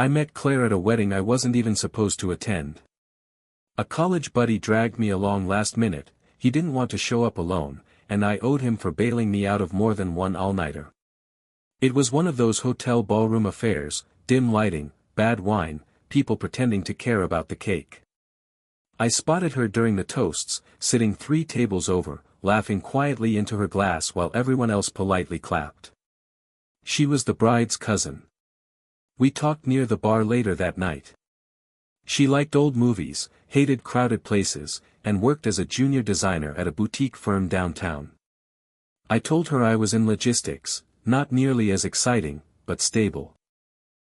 I met Claire at a wedding I wasn't even supposed to attend. A college buddy dragged me along last minute. He didn't want to show up alone, and I owed him for bailing me out of more than one all-nighter. It was one of those hotel ballroom affairs, dim lighting, bad wine, people pretending to care about the cake. I spotted her during the toasts, sitting 3 tables over, laughing quietly into her glass while everyone else politely clapped. She was the bride's cousin. We talked near the bar later that night. She liked old movies, hated crowded places, and worked as a junior designer at a boutique firm downtown. I told her I was in logistics, not nearly as exciting, but stable.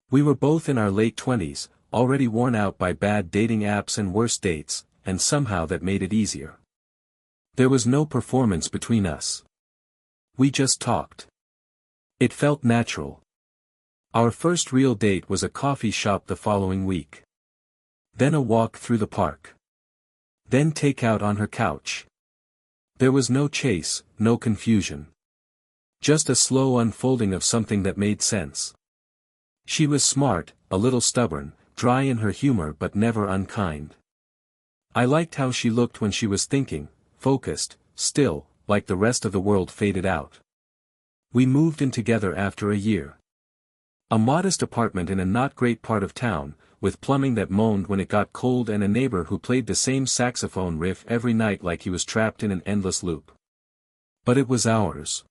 We were both in our late 20s, already worn out by bad dating apps and worse dates, and somehow that made it easier. There was no performance between us. We just talked. It felt natural. Our first real date was a coffee shop the following week. Then a walk through the park. Then takeout on her couch. There was no chase, no confusion. Just a slow unfolding of something that made sense. She was smart, a little stubborn, dry in her humor but never unkind. I liked how she looked when she was thinking, focused, still, like the rest of the world faded out. We moved in together after a year. A modest apartment in a not great part of town, with plumbing that moaned when it got cold and a neighbor who played the same saxophone riff every night like he was trapped in an endless loop. But it was ours.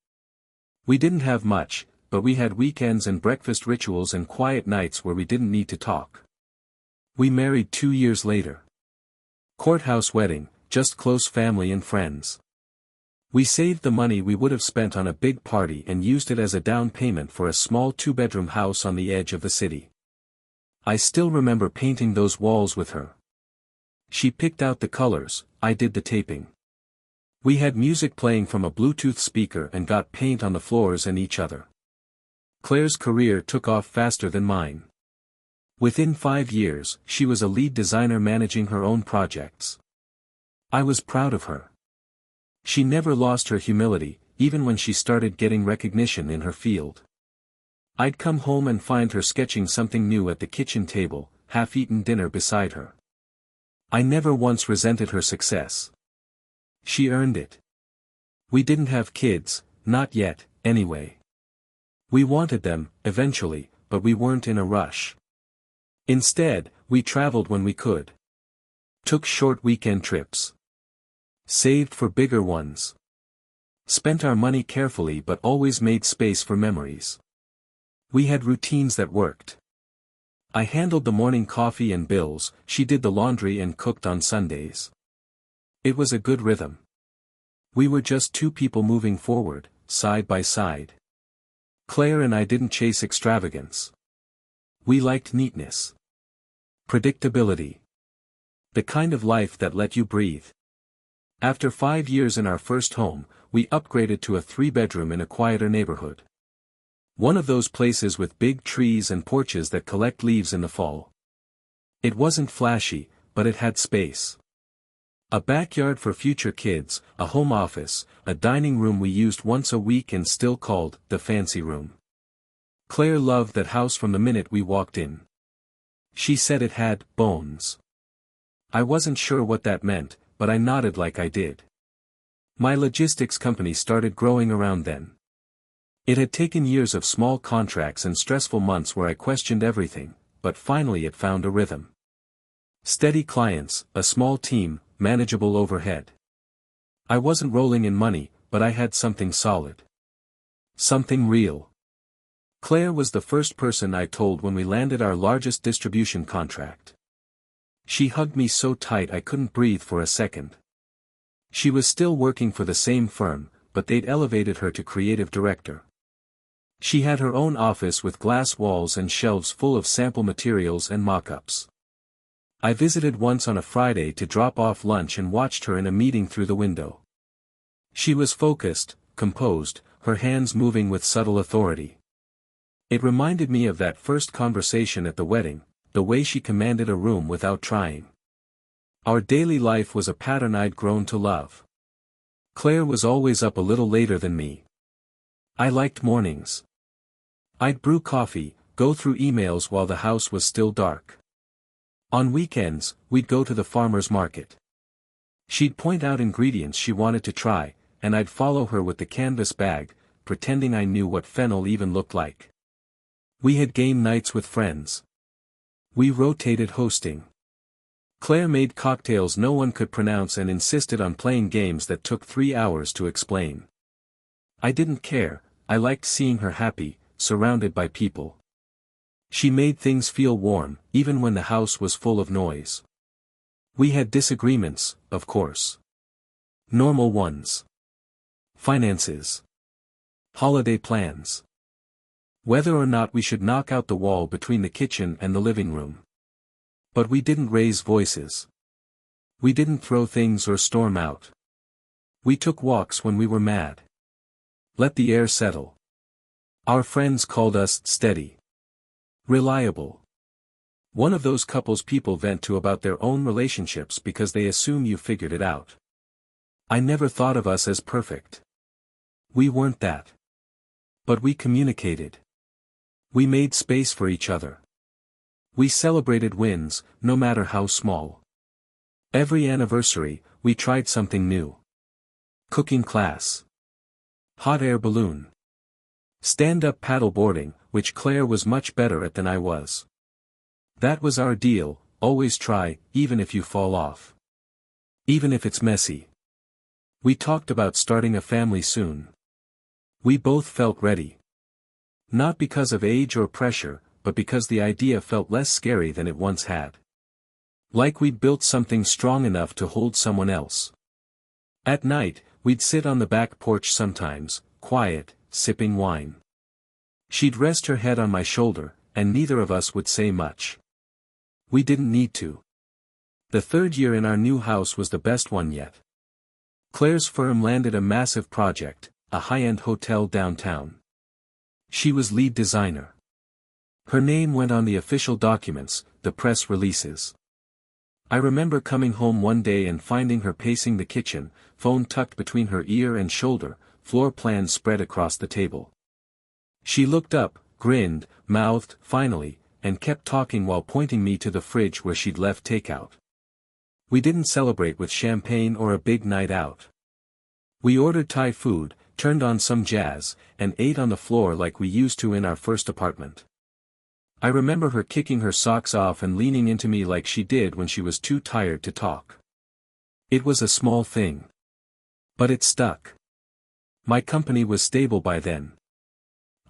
We didn't have much, but we had weekends and breakfast rituals and quiet nights where we didn't need to talk. We married 2 years later. Courthouse wedding, just close family and friends. We saved the money we would have spent on a big party and used it as a down payment for a small 2-bedroom house on the edge of the city. I still remember painting those walls with her. She picked out the colors, I did the taping. We had music playing from a Bluetooth speaker and got paint on the floors and each other. Claire's career took off faster than mine. Within 5 years, she was a lead designer managing her own projects. I was proud of her. She never lost her humility, even when she started getting recognition in her field. I'd come home and find her sketching something new at the kitchen table, half-eaten dinner beside her. I never once resented her success. She earned it. We didn't have kids, not yet, anyway. We wanted them, eventually, but we weren't in a rush. Instead, we traveled when we could. Took short weekend trips. Saved for bigger ones. Spent our money carefully but always made space for memories. We had routines that worked. I handled the morning coffee and bills, she did the laundry and cooked on Sundays. It was a good rhythm. We were just 2 people moving forward, side by side. Claire and I didn't chase extravagance. We liked neatness. Predictability. The kind of life that let you breathe. After 5 years in our first home, we upgraded to a 3-bedroom in a quieter neighborhood. One of those places with big trees and porches that collect leaves in the fall. It wasn't flashy, but it had space. A backyard for future kids, a home office, a dining room we used once a week and still called the fancy room. Claire loved that house from the minute we walked in. She said it had bones. I wasn't sure what that meant, but I nodded like I did. My logistics company started growing around then. It had taken years of small contracts and stressful months where I questioned everything, but finally it found a rhythm. Steady clients, a small team, manageable overhead. I wasn't rolling in money, but I had something solid. Something real. Claire was the first person I told when we landed our largest distribution contract. She hugged me so tight I couldn't breathe for a second. She was still working for the same firm, but they'd elevated her to creative director. She had her own office with glass walls and shelves full of sample materials and mock-ups. I visited once on a Friday to drop off lunch and watched her in a meeting through the window. She was focused, composed, her hands moving with subtle authority. It reminded me of that first conversation at the wedding, the way she commanded a room without trying. Our daily life was a pattern I'd grown to love. Claire was always up a little later than me. I liked mornings. I'd brew coffee, go through emails while the house was still dark. On weekends, we'd go to the farmer's market. She'd point out ingredients she wanted to try, and I'd follow her with the canvas bag, pretending I knew what fennel even looked like. We had game nights with friends. We rotated hosting. Claire made cocktails no one could pronounce and insisted on playing games that took 3 hours to explain. I didn't care, I liked seeing her happy, surrounded by people. She made things feel warm, even when the house was full of noise. We had disagreements, of course. Normal ones. Finances. Holiday plans. Whether or not we should knock out the wall between the kitchen and the living room. But we didn't raise voices. We didn't throw things or storm out. We took walks when we were mad. Let the air settle. Our friends called us steady. Reliable. One of those couples people vent to about their own relationships because they assume you figured it out. I never thought of us as perfect. We weren't that. But we communicated. We made space for each other. We celebrated wins, no matter how small. Every anniversary, we tried something new. Cooking class. Hot air balloon. Stand-up paddle boarding, which Claire was much better at than I was. That was our deal, always try, even if you fall off. Even if it's messy. We talked about starting a family soon. We both felt ready. Not because of age or pressure, but because the idea felt less scary than it once had. Like we'd built something strong enough to hold someone else. At night, we'd sit on the back porch sometimes, quiet, sipping wine. She'd rest her head on my shoulder, and neither of us would say much. We didn't need to. The third year in our new house was the best one yet. Claire's firm landed a massive project, a high-end hotel downtown. She was lead designer. Her name went on the official documents, the press releases. I remember coming home one day and finding her pacing the kitchen, phone tucked between her ear and shoulder, floor plans spread across the table. She looked up, grinned, mouthed, finally, and kept talking while pointing me to the fridge where she'd left takeout. We didn't celebrate with champagne or a big night out. We ordered Thai food, turned on some jazz, and ate on the floor like we used to in our first apartment. I remember her kicking her socks off and leaning into me like she did when she was too tired to talk. It was a small thing. But it stuck. My company was stable by then.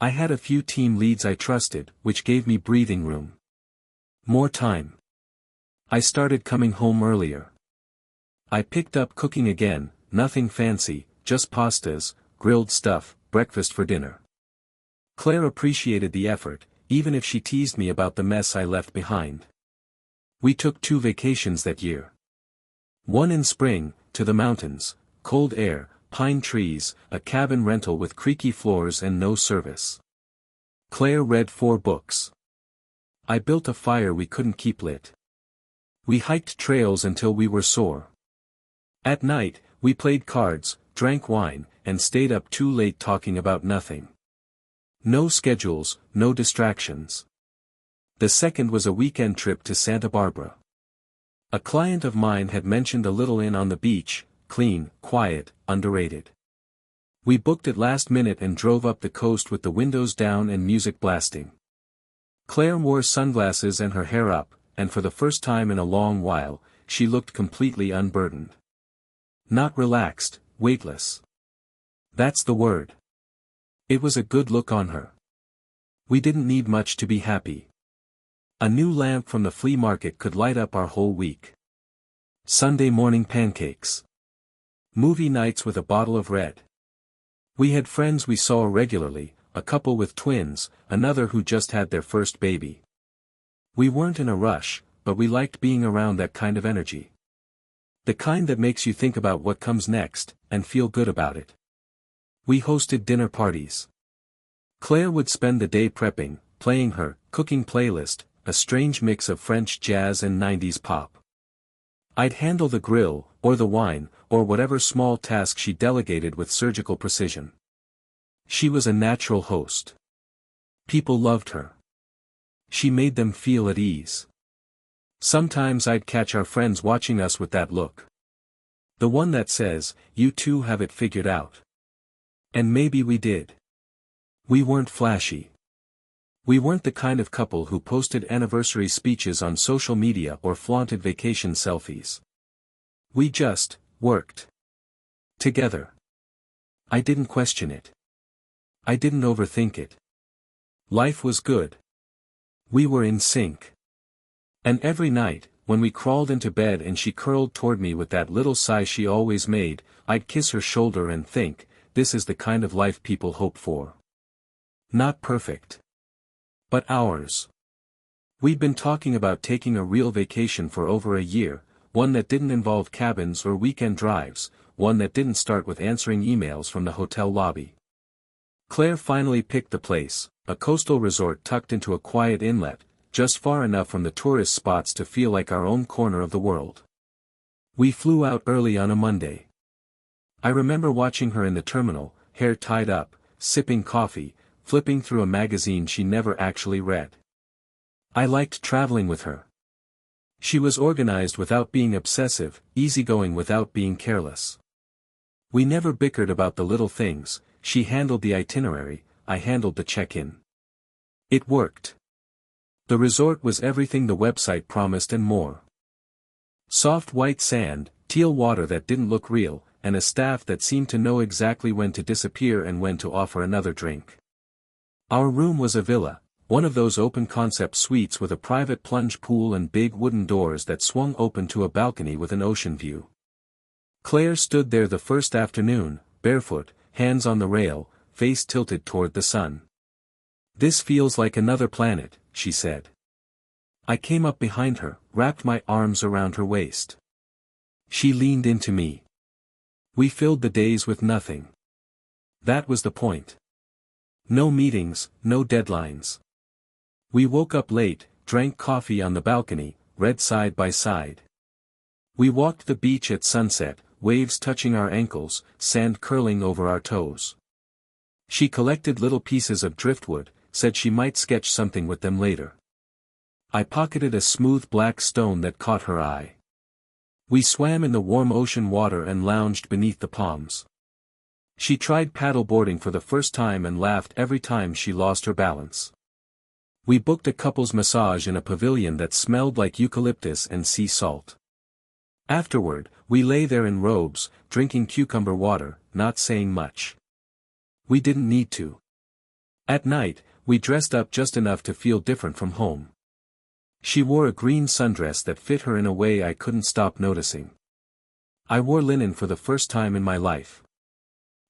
I had a few team leads I trusted, which gave me breathing room. More time. I started coming home earlier. I picked up cooking again, nothing fancy, just pastas, grilled stuff, breakfast for dinner. Claire appreciated the effort, even if she teased me about the mess I left behind. We took 2 vacations that year. One in spring, to the mountains, cold air, pine trees, a cabin rental with creaky floors and no service. Claire read 4 books. I built a fire we couldn't keep lit. We hiked trails until we were sore. At night, we played cards, drank wine, and stayed up too late talking about nothing. No schedules, no distractions. The second was a weekend trip to Santa Barbara. A client of mine had mentioned a little inn on the beach, clean, quiet, underrated. We booked it last minute and drove up the coast with the windows down and music blasting. Claire wore sunglasses and her hair up, and for the first time in a long while, she looked completely unburdened. Not relaxed, weightless. That's the word. It was a good look on her. We didn't need much to be happy. A new lamp from the flea market could light up our whole week. Sunday morning pancakes. Movie nights with a bottle of red. We had friends we saw regularly, a couple with twins, another who just had their first baby. We weren't in a rush, but we liked being around that kind of energy. The kind that makes you think about what comes next, and feel good about it. We hosted dinner parties. Claire would spend the day prepping, playing her cooking playlist, a strange mix of French jazz and 90s pop. I'd handle the grill, or the wine, or whatever small task she delegated with surgical precision. She was a natural host. People loved her. She made them feel at ease. Sometimes I'd catch our friends watching us with that look. The one that says, "You two have it figured out." And maybe we did. We weren't flashy. We weren't the kind of couple who posted anniversary speeches on social media or flaunted vacation selfies. We just worked together. I didn't question it. I didn't overthink it. Life was good. We were in sync. And every night, when we crawled into bed and she curled toward me with that little sigh she always made, I'd kiss her shoulder and think, this is the kind of life people hope for. Not perfect. But ours. We'd been talking about taking a real vacation for over a year, one that didn't involve cabins or weekend drives, one that didn't start with answering emails from the hotel lobby. Claire finally picked the place, a coastal resort tucked into a quiet inlet, just far enough from the tourist spots to feel like our own corner of the world. We flew out early on a Monday. I remember watching her in the terminal, hair tied up, sipping coffee, flipping through a magazine she never actually read. I liked traveling with her. She was organized without being obsessive, easygoing without being careless. We never bickered about the little things, she handled the itinerary, I handled the check-in. It worked. The resort was everything the website promised and more. Soft white sand, teal water that didn't look real, and a staff that seemed to know exactly when to disappear and when to offer another drink. Our room was a villa, one of those open-concept suites with a private plunge pool and big wooden doors that swung open to a balcony with an ocean view. Claire stood there the first afternoon, barefoot, hands on the rail, face tilted toward the sun. "This feels like another planet," she said. I came up behind her, wrapped my arms around her waist. She leaned into me. We filled the days with nothing. That was the point. No meetings, no deadlines. We woke up late, drank coffee on the balcony, read side by side. We walked the beach at sunset, waves touching our ankles, sand curling over our toes. She collected little pieces of driftwood, said she might sketch something with them later. I pocketed a smooth black stone that caught her eye. We swam in the warm ocean water and lounged beneath the palms. She tried paddleboarding for the first time and laughed every time she lost her balance. We booked a couple's massage in a pavilion that smelled like eucalyptus and sea salt. Afterward, we lay there in robes, drinking cucumber water, not saying much. We didn't need to. At night, we dressed up just enough to feel different from home. She wore a green sundress that fit her in a way I couldn't stop noticing. I wore linen for the first time in my life.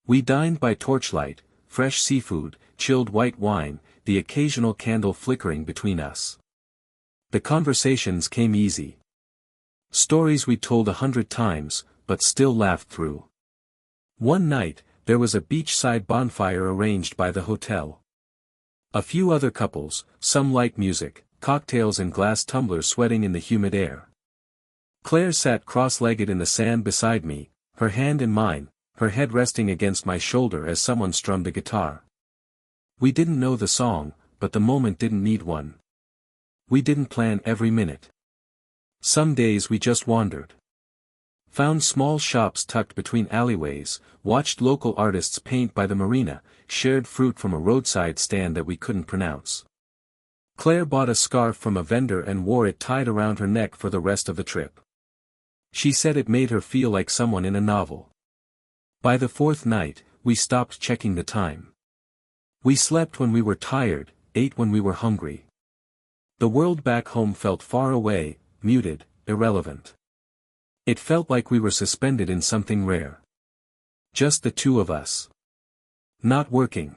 We dined by torchlight, fresh seafood, chilled white wine, the occasional candle flickering between us. The conversations came easy. Stories we told 100 times, but still laughed through. One night, there was a beachside bonfire arranged by the hotel. A few other couples, some light music, cocktails and glass tumblers sweating in the humid air. Claire sat cross-legged in the sand beside me, her hand in mine, her head resting against my shoulder as someone strummed a guitar. We didn't know the song, but the moment didn't need one. We didn't plan every minute. Some days we just wandered. Found small shops tucked between alleyways, watched local artists paint by the marina, shared fruit from a roadside stand that we couldn't pronounce. Claire bought a scarf from a vendor and wore it tied around her neck for the rest of the trip. She said it made her feel like someone in a novel. By the fourth night, we stopped checking the time. We slept when we were tired, ate when we were hungry. The world back home felt far away, muted, irrelevant. It felt like we were suspended in something rare. Just the two of us. Not working.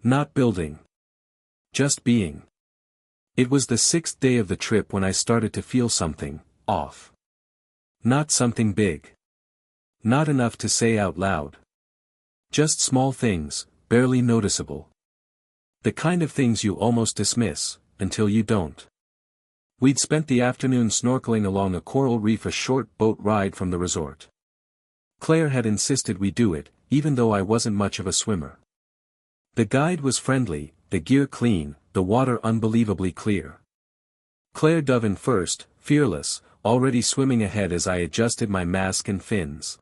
Not building. Just being. It was the 6th day of the trip when I started to feel something off. Not something big. Not enough to say out loud. Just small things, barely noticeable. The kind of things you almost dismiss, until you don't. We'd spent the afternoon snorkeling along a coral reef, a short boat ride from the resort. Claire had insisted we do it, even though I wasn't much of a swimmer. The guide was friendly, the gear clean, the water unbelievably clear. Claire dove in first, fearless, already swimming ahead as I adjusted my mask and fins.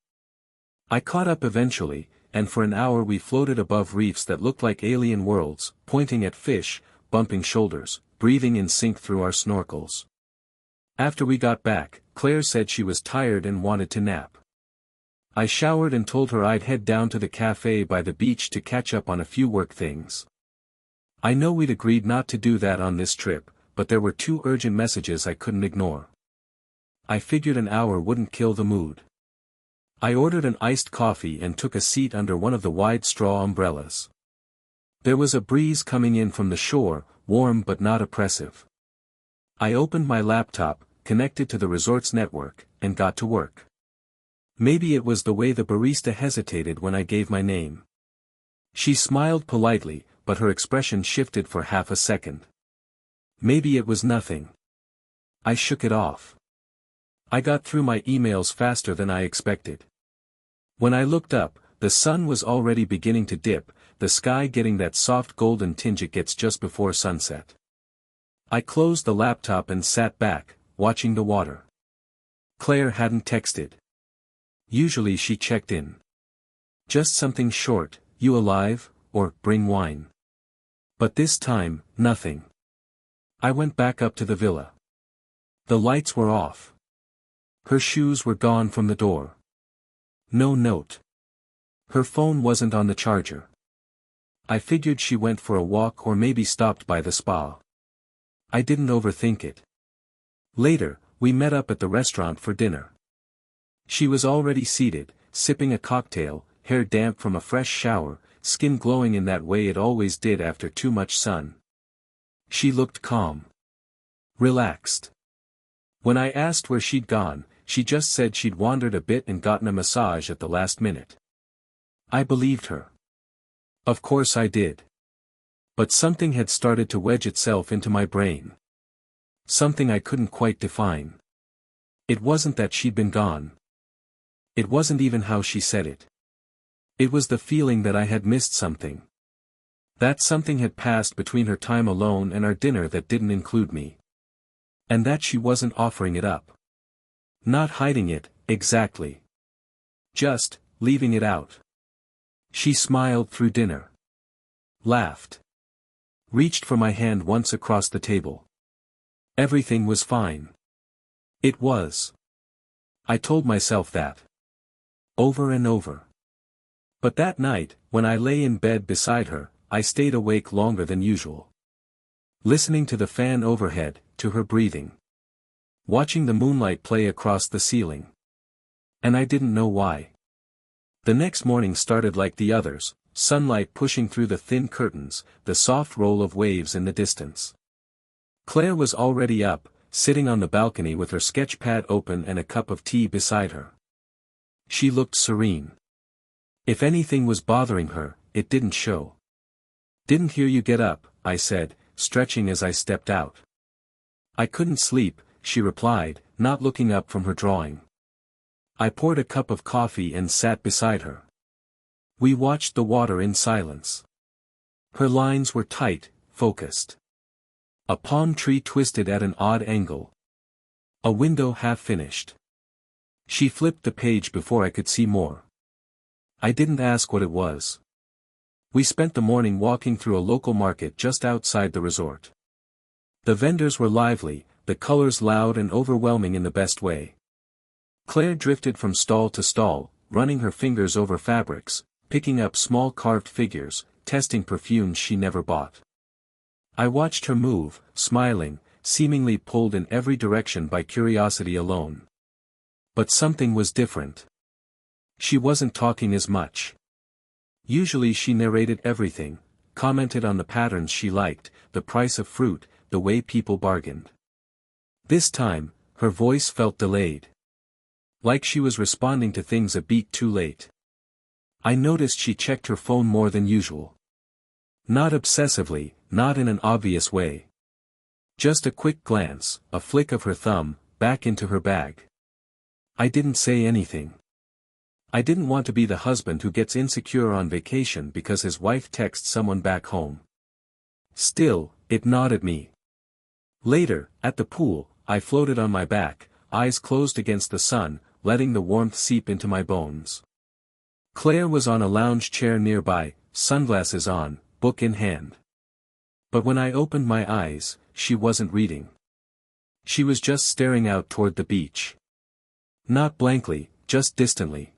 I caught up eventually, and for an hour we floated above reefs that looked like alien worlds, pointing at fish, bumping shoulders, breathing in sync through our snorkels. After we got back, Claire said she was tired and wanted to nap. I showered and told her I'd head down to the cafe by the beach to catch up on a few work things. I know we'd agreed not to do that on this trip, but there were 2 urgent messages I couldn't ignore. I figured an hour wouldn't kill the mood. I ordered an iced coffee and took a seat under one of the wide straw umbrellas. There was a breeze coming in from the shore, warm but not oppressive. I opened my laptop, connected to the resort's network, and got to work. Maybe it was the way the barista hesitated when I gave my name. She smiled politely, but her expression shifted for half a second. Maybe it was nothing. I shook it off. I got through my emails faster than I expected. When I looked up, the sun was already beginning to dip, the sky getting that soft golden tinge it gets just before sunset. I closed the laptop and sat back, watching the water. Claire hadn't texted. Usually she checked in. Just something short, "You alive?" or "Bring wine." But this time, nothing. I went back up to the villa. The lights were off. Her shoes were gone from the door. No note. Her phone wasn't on the charger. I figured she went for a walk or maybe stopped by the spa. I didn't overthink it. Later, we met up at the restaurant for dinner. She was already seated, sipping a cocktail, hair damp from a fresh shower, skin glowing in that way it always did after too much sun. She looked calm. Relaxed. When I asked where she'd gone, she just said she'd wandered a bit and gotten a massage at the last minute. I believed her. Of course I did. But something had started to wedge itself into my brain. Something I couldn't quite define. It wasn't that she'd been gone. It wasn't even how she said it. It was the feeling that I had missed something. That something had passed between her time alone and our dinner that didn't include me. And that she wasn't offering it up. Not hiding it, exactly. Just, leaving it out. She smiled through dinner. Laughed. Reached for my hand once across the table. Everything was fine. It was. I told myself that. Over and over. But that night, when I lay in bed beside her, I stayed awake longer than usual. Listening to the fan overhead, to her breathing. Watching the moonlight play across the ceiling. And I didn't know why. The next morning started like the others, sunlight pushing through the thin curtains, the soft roll of waves in the distance. Claire was already up, sitting on the balcony with her sketch pad open and a cup of tea beside her. She looked serene. If anything was bothering her, it didn't show. "Didn't hear you get up," I said, stretching as I stepped out. "I couldn't sleep," she replied, not looking up from her drawing. I poured a cup of coffee and sat beside her. We watched the water in silence. Her lines were tight, focused. A palm tree twisted at an odd angle. A window half finished. She flipped the page before I could see more. I didn't ask what it was. We spent the morning walking through a local market just outside the resort. The vendors were lively, the colors loud and overwhelming in the best way. Claire drifted from stall to stall, running her fingers over fabrics, picking up small carved figures, testing perfumes she never bought. I watched her move, smiling, seemingly pulled in every direction by curiosity alone. But something was different. She wasn't talking as much. Usually she narrated everything, commented on the patterns she liked, the price of fruit, the way people bargained. This time, her voice felt delayed. Like she was responding to things a beat too late. I noticed she checked her phone more than usual. Not obsessively, not in an obvious way. Just a quick glance, a flick of her thumb, back into her bag. I didn't say anything. I didn't want to be the husband who gets insecure on vacation because his wife texts someone back home. Still, it gnawed at me. Later, at the pool, I floated on my back, eyes closed against the sun, letting the warmth seep into my bones. Claire was on a lounge chair nearby, sunglasses on, book in hand. But when I opened my eyes, she wasn't reading. She was just staring out toward the beach. Not blankly, just distantly.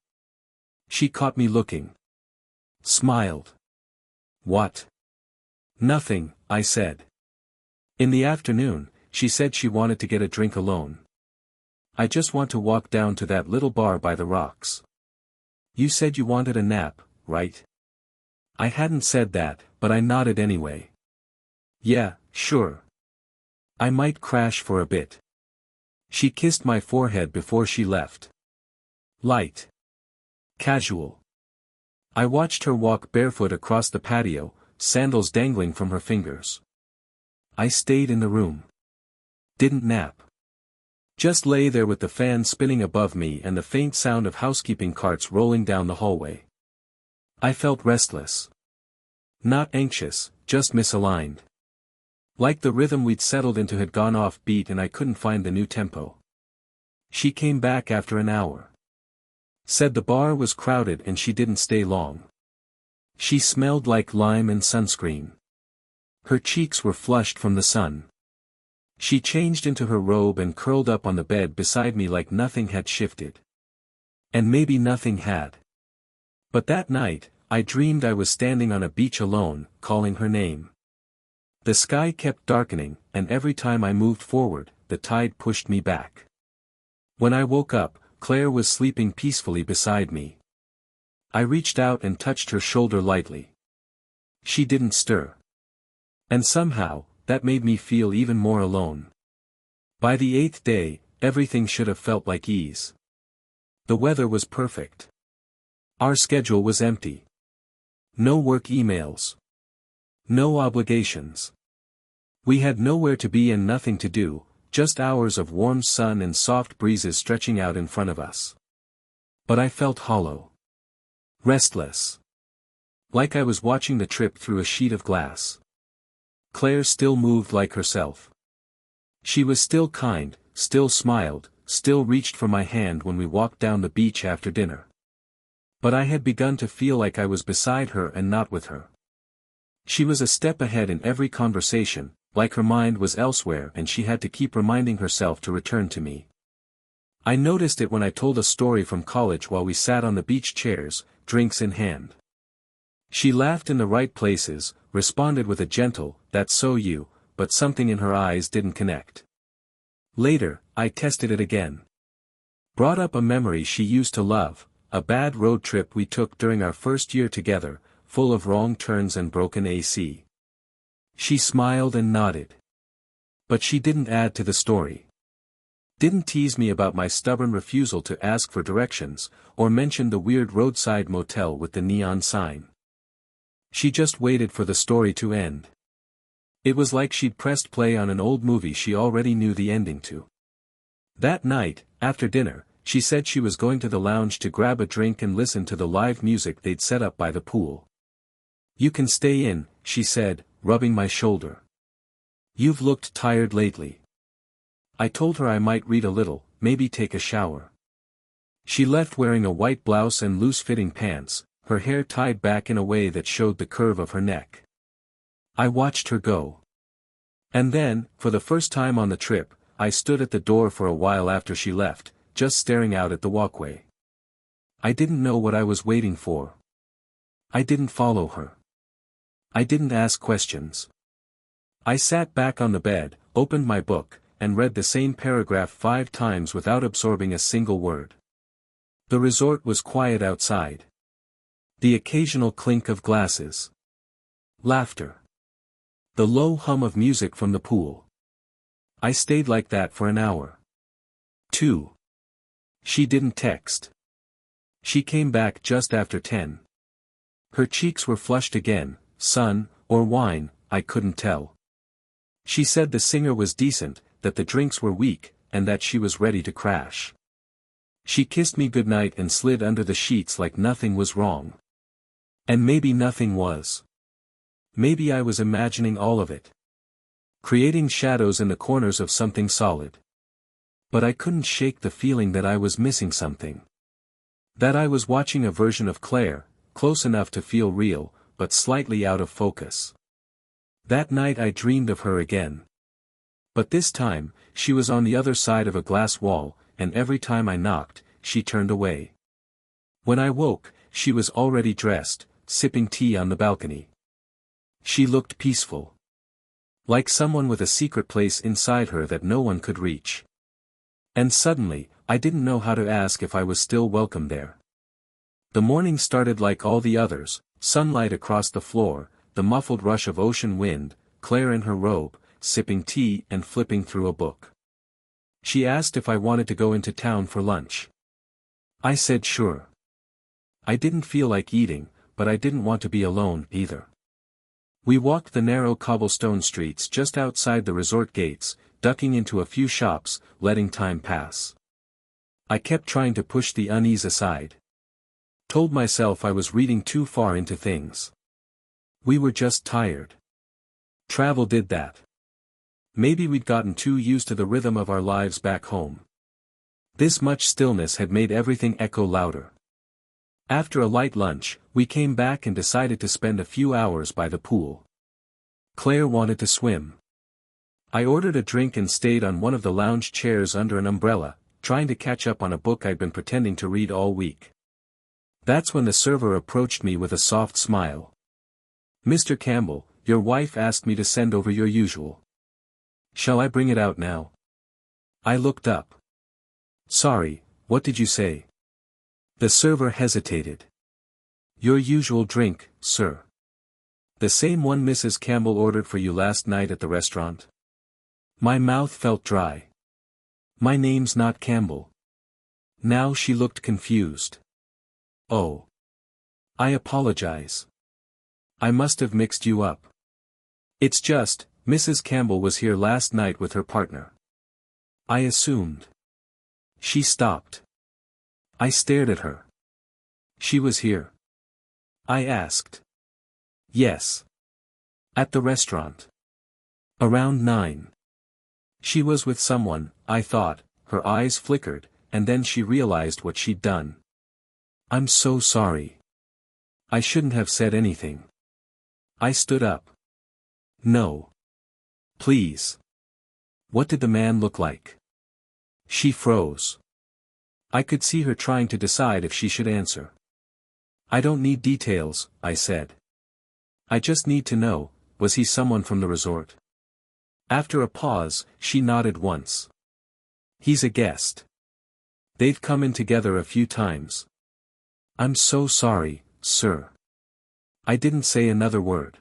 She caught me looking. Smiled. What? Nothing, I said. In the afternoon, she said she wanted to get a drink alone. I just want to walk down to that little bar by the rocks. You said you wanted a nap, right? I hadn't said that, but I nodded anyway. Yeah, sure. I might crash for a bit. She kissed my forehead before she left. Light. Casual. I watched her walk barefoot across the patio, sandals dangling from her fingers. I stayed in the room. Didn't nap. Just lay there with the fan spinning above me and the faint sound of housekeeping carts rolling down the hallway. I felt restless. Not anxious, just misaligned. Like the rhythm we'd settled into had gone off beat and I couldn't find the new tempo. She came back after an hour. Said the bar was crowded and she didn't stay long. She smelled like lime and sunscreen. Her cheeks were flushed from the sun. She changed into her robe and curled up on the bed beside me like nothing had shifted. And maybe nothing had. But that night, I dreamed I was standing on a beach alone, calling her name. The sky kept darkening, and every time I moved forward, the tide pushed me back. When I woke up, Claire was sleeping peacefully beside me. I reached out and touched her shoulder lightly. She didn't stir. And somehow, that made me feel even more alone. By the 8th day, everything should have felt like ease. The weather was perfect. Our schedule was empty. No work emails. No obligations. We had nowhere to be and nothing to do, just hours of warm sun and soft breezes stretching out in front of us. But I felt hollow. Restless. Like I was watching the trip through a sheet of glass. Claire still moved like herself. She was still kind, still smiled, still reached for my hand when we walked down the beach after dinner. But I had begun to feel like I was beside her and not with her. She was a step ahead in every conversation, like her mind was elsewhere and she had to keep reminding herself to return to me. I noticed it when I told a story from college while we sat on the beach chairs, drinks in hand. She laughed in the right places, responded with a gentle, "That's so you," but something in her eyes didn't connect. Later, I tested it again. Brought up a memory she used to love, a bad road trip we took during our first year together, full of wrong turns and broken AC. She smiled and nodded. But she didn't add to the story. Didn't tease me about my stubborn refusal to ask for directions, or mention the weird roadside motel with the neon sign. She just waited for the story to end. It was like she'd pressed play on an old movie she already knew the ending to. That night, after dinner, she said she was going to the lounge to grab a drink and listen to the live music they'd set up by the pool. "You can stay in," she said, rubbing my shoulder. "You've looked tired lately." I told her I might read a little, maybe take a shower. She left wearing a white blouse and loose-fitting pants, her hair tied back in a way that showed the curve of her neck. I watched her go. And then, for the first time on the trip, I stood at the door for a while after she left, just staring out at the walkway. I didn't know what I was waiting for. I didn't follow her. I didn't ask questions. I sat back on the bed, opened my book, and read the same paragraph 5 times without absorbing a single word. The resort was quiet outside. The occasional clink of glasses. Laughter. The low hum of music from the pool. I stayed like that for an hour. 2. She didn't text. She came back just after 10. Her cheeks were flushed again, sun, or wine, I couldn't tell. She said the singer was decent, that the drinks were weak, and that she was ready to crash. She kissed me goodnight and slid under the sheets like nothing was wrong. And maybe nothing was. Maybe I was imagining all of it. creating shadows in the corners of something solid. But I couldn't shake the feeling that I was missing something. That I was watching a version of Claire, close enough to feel real, but slightly out of focus. That night I dreamed of her again. But this time, she was on the other side of a glass wall, and every time I knocked, she turned away. When I woke, she was already dressed, sipping tea on the balcony. She looked peaceful. Like someone with a secret place inside her that no one could reach. And suddenly, I didn't know how to ask if I was still welcome there. The morning started like all the others, sunlight across the floor, the muffled rush of ocean wind, Claire in her robe, sipping tea and flipping through a book. She asked if I wanted to go into town for lunch. I said sure. I didn't feel like eating, but I didn't want to be alone either. We walked the narrow cobblestone streets just outside the resort gates, ducking into a few shops, letting time pass. I kept trying to push the unease aside. Told myself I was reading too far into things. We were just tired. Travel did that. Maybe we'd gotten too used to the rhythm of our lives back home. This much stillness had made everything echo louder. After a light lunch, we came back and decided to spend a few hours by the pool. Claire wanted to swim. I ordered a drink and stayed on one of the lounge chairs under an umbrella, trying to catch up on a book I'd been pretending to read all week. That's when the server approached me with a soft smile. "Mr. Campbell, your wife asked me to send over your usual. Shall I bring it out now?" I looked up. "Sorry, what did you say?" The server hesitated. "Your usual drink, sir. The same one Mrs. Campbell ordered for you last night at the restaurant." My mouth felt dry. "My name's not Campbell." Now she looked confused. "Oh. I apologize. I must have mixed you up. It's just, Mrs. Campbell was here last night with her partner. I assumed." She stopped. I stared at her. "She was here?" I asked. "Yes. At the restaurant. Around 9. She was with someone," I thought. Her eyes flickered, and then she realized what she'd done. "I'm so sorry. I shouldn't have said anything." I stood up. "No. Please. What did the man look like?" She froze. I could see her trying to decide if she should answer. "I don't need details," I said. "I just need to know, was he someone from the resort?" After a pause, she nodded once. "He's a guest. They've come in together a few times." "I'm so sorry, sir." I didn't say another word.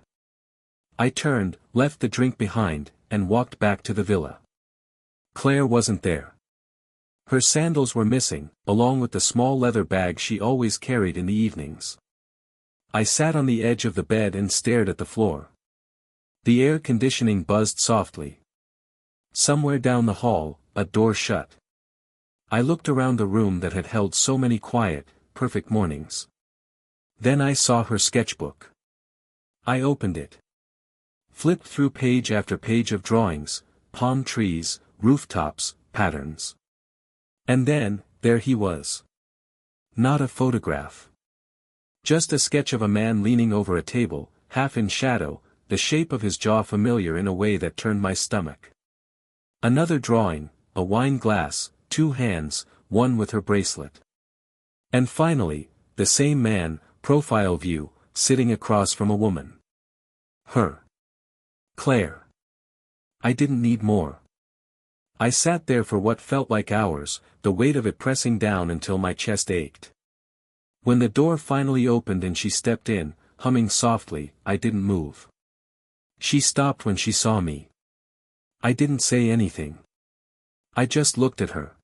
I turned, left the drink behind, and walked back to the villa. Claire wasn't there. Her sandals were missing, along with the small leather bag she always carried in the evenings. I sat on the edge of the bed and stared at the floor. The air conditioning buzzed softly. Somewhere down the hall, a door shut. I looked around the room that had held so many quiet, perfect mornings. Then I saw her sketchbook. I opened it. Flipped through page after page of drawings, palm trees, rooftops, patterns. And then, there he was. Not a photograph. Just a sketch of a man leaning over a table, half in shadow, the shape of his jaw familiar in a way that turned my stomach. Another drawing, a wine glass, 2 hands, one with her bracelet. And finally, the same man, profile view, sitting across from a woman. Her. Claire. I didn't need more. I sat there for what felt like hours, the weight of it pressing down until my chest ached. When the door finally opened and she stepped in, humming softly, I didn't move. She stopped when she saw me. I didn't say anything. I just looked at her.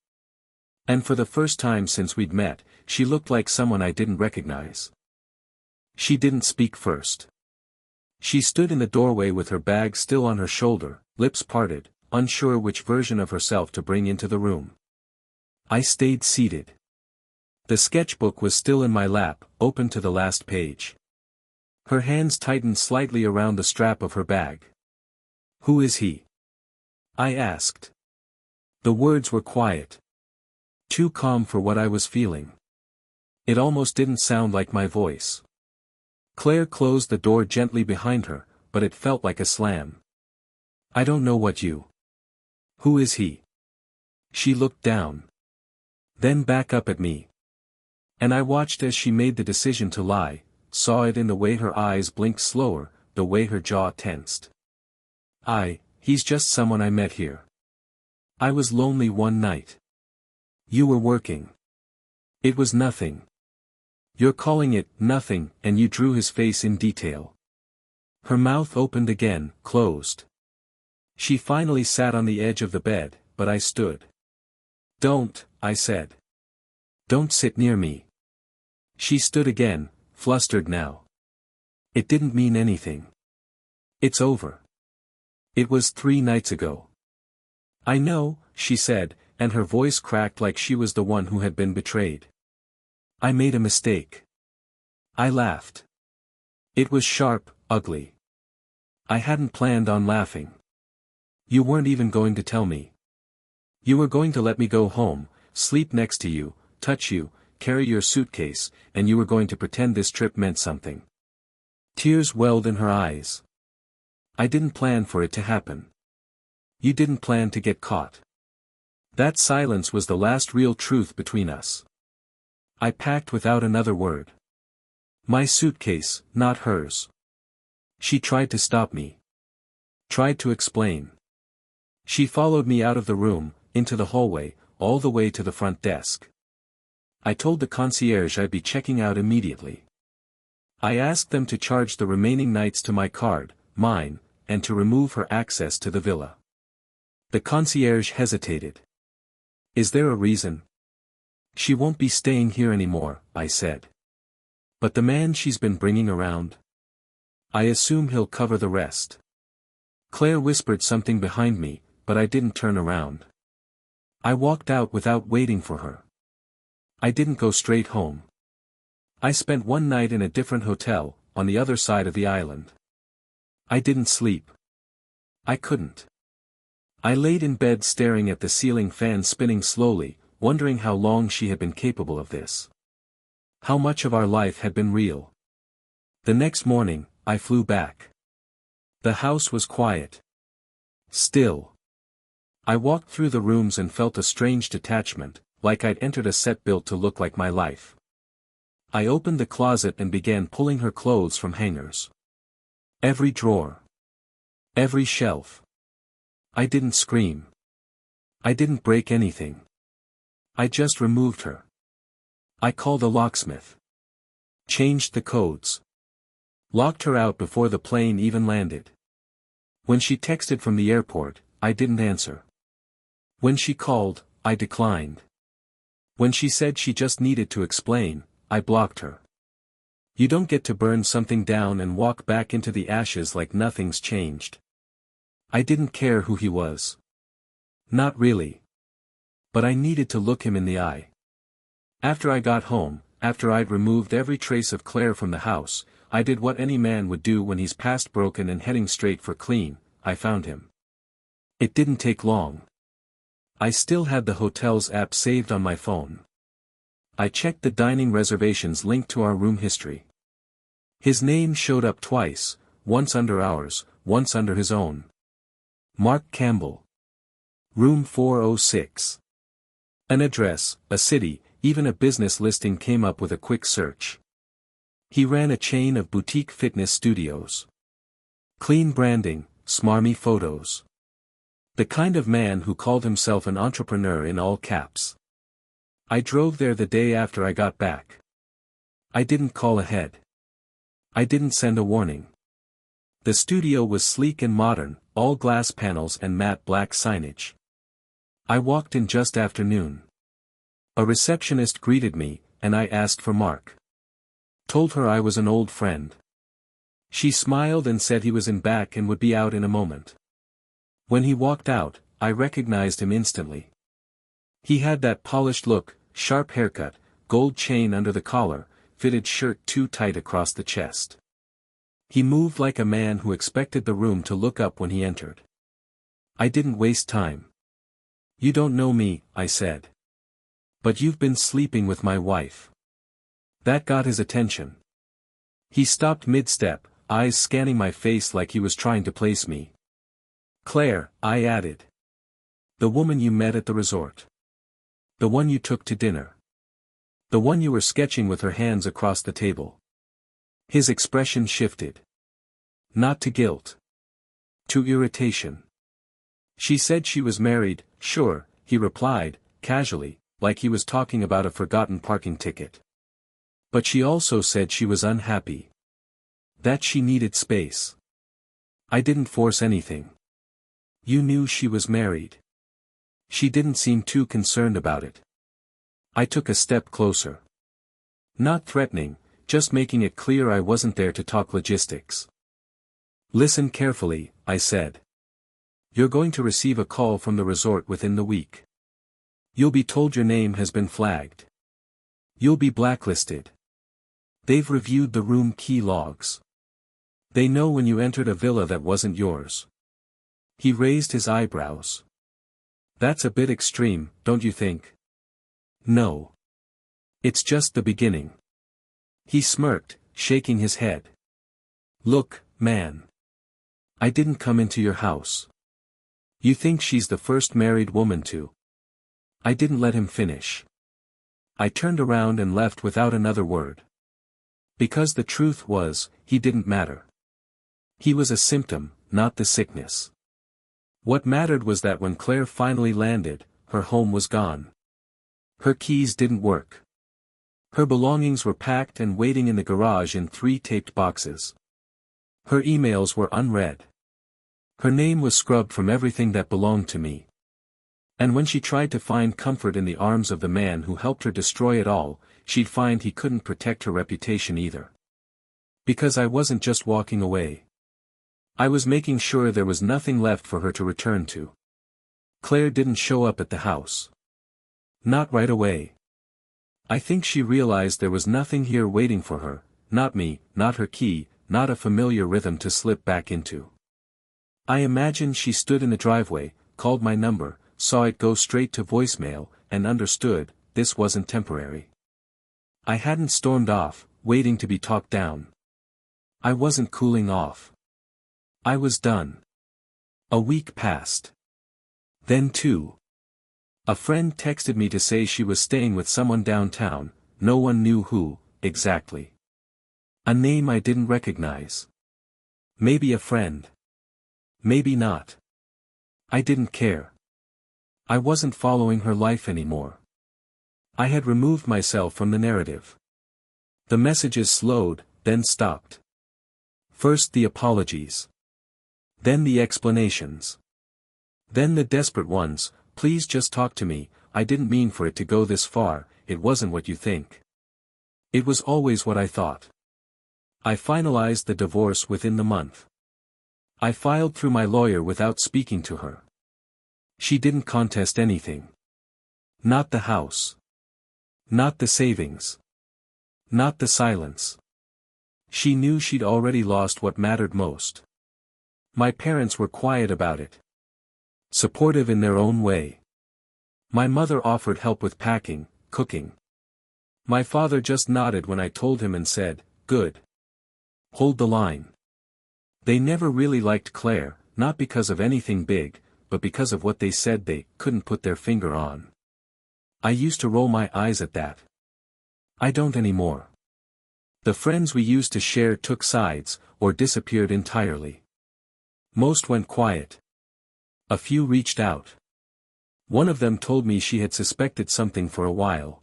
And for the first time since we'd met, she looked like someone I didn't recognize. She didn't speak first. She stood in the doorway with her bag still on her shoulder, lips parted, unsure which version of herself to bring into the room. I stayed seated. The sketchbook was still in my lap, open to the last page. Her hands tightened slightly around the strap of her bag. "Who is he?" I asked. The words were quiet. Too calm for what I was feeling. It almost didn't sound like my voice. Claire closed the door gently behind her, but it felt like a slam. I don't know what you. Who is he? She looked down. Then back up at me. And I watched as she made the decision to lie, saw it in the way her eyes blinked slower, the way her jaw tensed. He's just someone I met here. I was lonely one night. You were working. It was nothing. You're calling it nothing, and you drew his face in detail. Her mouth opened again, closed. She finally sat on the edge of the bed, but I stood. Don't, I said. Don't sit near me. She stood again, flustered now. It didn't mean anything. It's over. It was 3 nights ago. I know, she said, and her voice cracked like she was the one who had been betrayed. I made a mistake. I laughed. It was sharp, ugly. I hadn't planned on laughing. You weren't even going to tell me. You were going to let me go home, sleep next to you, touch you, carry your suitcase, and you were going to pretend this trip meant something. Tears welled in her eyes. I didn't plan for it to happen. You didn't plan to get caught. That silence was the last real truth between us. I packed without another word. My suitcase, not hers. She tried to stop me. Tried to explain. She followed me out of the room, into the hallway, all the way to the front desk. I told the concierge I'd be checking out immediately. I asked them to charge the remaining nights to my card, mine, and to remove her access to the villa. The concierge hesitated. Is there a reason? She won't be staying here anymore, I said. But the man she's been bringing around? I assume he'll cover the rest. Claire whispered something behind me, but I didn't turn around. I walked out without waiting for her. I didn't go straight home. I spent one night in a different hotel, on the other side of the island. I didn't sleep. I couldn't. I laid in bed staring at the ceiling fan spinning slowly, wondering how long she had been capable of this. How much of our life had been real. The next morning, I flew back. The house was quiet. Still. I walked through the rooms and felt a strange detachment, like I'd entered a set built to look like my life. I opened the closet and began pulling her clothes from hangers. Every drawer. Every shelf. I didn't scream. I didn't break anything. I just removed her. I called a locksmith. Changed the codes. Locked her out before the plane even landed. When she texted from the airport, I didn't answer. When she called, I declined. When she said she just needed to explain, I blocked her. You don't get to burn something down and walk back into the ashes like nothing's changed. I didn't care who he was. Not really. But I needed to look him in the eye. After I got home, after I'd removed every trace of Claire from the house, I did what any man would do when he's past broken and heading straight for clean. I found him. It didn't take long. I still had the hotel's app saved on my phone. I checked the dining reservations linked to our room history. His name showed up twice, once under ours, once under his own. Mark Campbell. Room 406. An address, a city, even a business listing came up with a quick search. He ran a chain of boutique fitness studios. Clean branding, smarmy photos. The kind of man who called himself an entrepreneur in all caps. I drove there the day after I got back. I didn't call ahead. I didn't send a warning. The studio was sleek and modern, all glass panels and matte black signage. I walked in just after noon. A receptionist greeted me, and I asked for Mark. Told her I was an old friend. She smiled and said he was in back and would be out in a moment. When he walked out, I recognized him instantly. He had that polished look, sharp haircut, gold chain under the collar, fitted shirt too tight across the chest. He moved like a man who expected the room to look up when he entered. I didn't waste time. You don't know me, I said. But you've been sleeping with my wife. That got his attention. He stopped mid-step, eyes scanning my face like he was trying to place me. Claire, I added. The woman you met at the resort. The one you took to dinner. The one you were sketching with her hands across the table. His expression shifted. Not to guilt. To irritation. She said she was married, sure, he replied, casually, like he was talking about a forgotten parking ticket. But she also said she was unhappy. That she needed space. I didn't force anything. You knew she was married. She didn't seem too concerned about it. I took a step closer. Not threatening, just making it clear I wasn't there to talk logistics. Listen carefully, I said. You're going to receive a call from the resort within the week. You'll be told your name has been flagged. You'll be blacklisted. They've reviewed the room key logs. They know when you entered a villa that wasn't yours. He raised his eyebrows. That's a bit extreme, don't you think? No. It's just the beginning. He smirked, shaking his head. Look, man. I didn't come into your house. You think she's the first married woman to? I didn't let him finish. I turned around and left without another word. Because the truth was, he didn't matter. He was a symptom, not the sickness. What mattered was that when Claire finally landed, her home was gone. Her keys didn't work. Her belongings were packed and waiting in the garage in 3 taped boxes. Her emails were unread. Her name was scrubbed from everything that belonged to me. And when she tried to find comfort in the arms of the man who helped her destroy it all, she'd find he couldn't protect her reputation either. Because I wasn't just walking away. I was making sure there was nothing left for her to return to. Claire didn't show up at the house. Not right away. I think she realized there was nothing here waiting for her, not me, not her key, not a familiar rhythm to slip back into. I imagine she stood in the driveway, called my number, saw it go straight to voicemail, and understood, this wasn't temporary. I hadn't stormed off, waiting to be talked down. I wasn't cooling off. I was done. A week passed. Then 2. A friend texted me to say she was staying with someone downtown, no one knew who, exactly. A name I didn't recognize. Maybe a friend. Maybe not. I didn't care. I wasn't following her life anymore. I had removed myself from the narrative. The messages slowed, then stopped. First the apologies. Then the explanations. Then the desperate ones, please just talk to me, I didn't mean for it to go this far, it wasn't what you think. It was always what I thought. I finalized the divorce within the month. I filed through my lawyer without speaking to her. She didn't contest anything. Not the house. Not the savings. Not the silence. She knew she'd already lost what mattered most. My parents were quiet about it. Supportive in their own way. My mother offered help with packing, cooking. My father just nodded when I told him and said, good. Hold the line. They never really liked Claire, not because of anything big, but because of what they said they couldn't put their finger on. I used to roll my eyes at that. I don't anymore. The friends we used to share took sides, or disappeared entirely. Most went quiet. A few reached out. One of them told me she had suspected something for a while.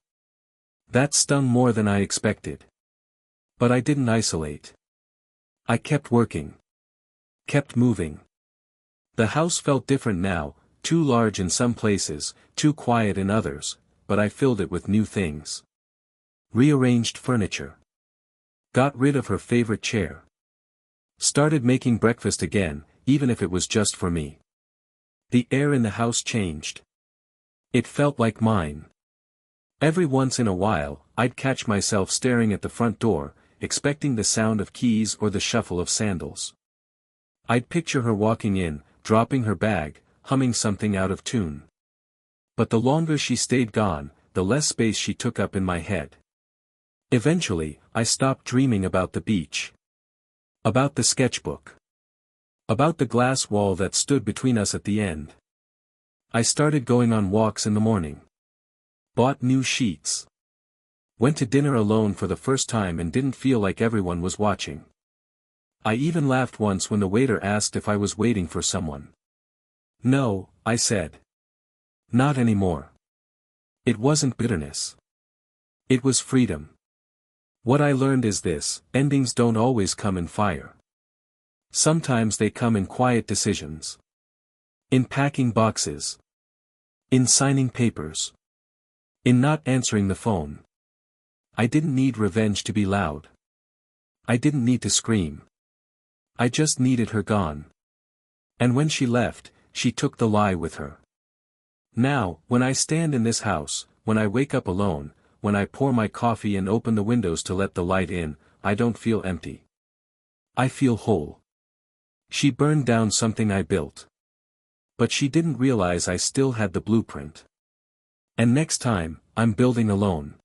That stung more than I expected. But I didn't isolate. I kept working. Kept moving. The house felt different now, too large in some places, too quiet in others, but I filled it with new things. Rearranged furniture. Got rid of her favorite chair. Started making breakfast again, even if it was just for me. The air in the house changed. It felt like mine. Every once in a while, I'd catch myself staring at the front door, expecting the sound of keys or the shuffle of sandals. I'd picture her walking in, dropping her bag, humming something out of tune. But the longer she stayed gone, the less space she took up in my head. Eventually, I stopped dreaming about the beach. About the sketchbook. About the glass wall that stood between us at the end. I started going on walks in the morning. Bought new sheets. Went to dinner alone for the first time and didn't feel like everyone was watching. I even laughed once when the waiter asked if I was waiting for someone. No, I said. Not anymore. It wasn't bitterness. It was freedom. What I learned is this: endings don't always come in fire. Sometimes they come in quiet decisions. In packing boxes. In signing papers. In not answering the phone. I didn't need revenge to be loud. I didn't need to scream. I just needed her gone. And when she left, she took the lie with her. Now, when I stand in this house, when I wake up alone, when I pour my coffee and open the windows to let the light in, I don't feel empty. I feel whole. She burned down something I built. But she didn't realize I still had the blueprint. And next time, I'm building alone.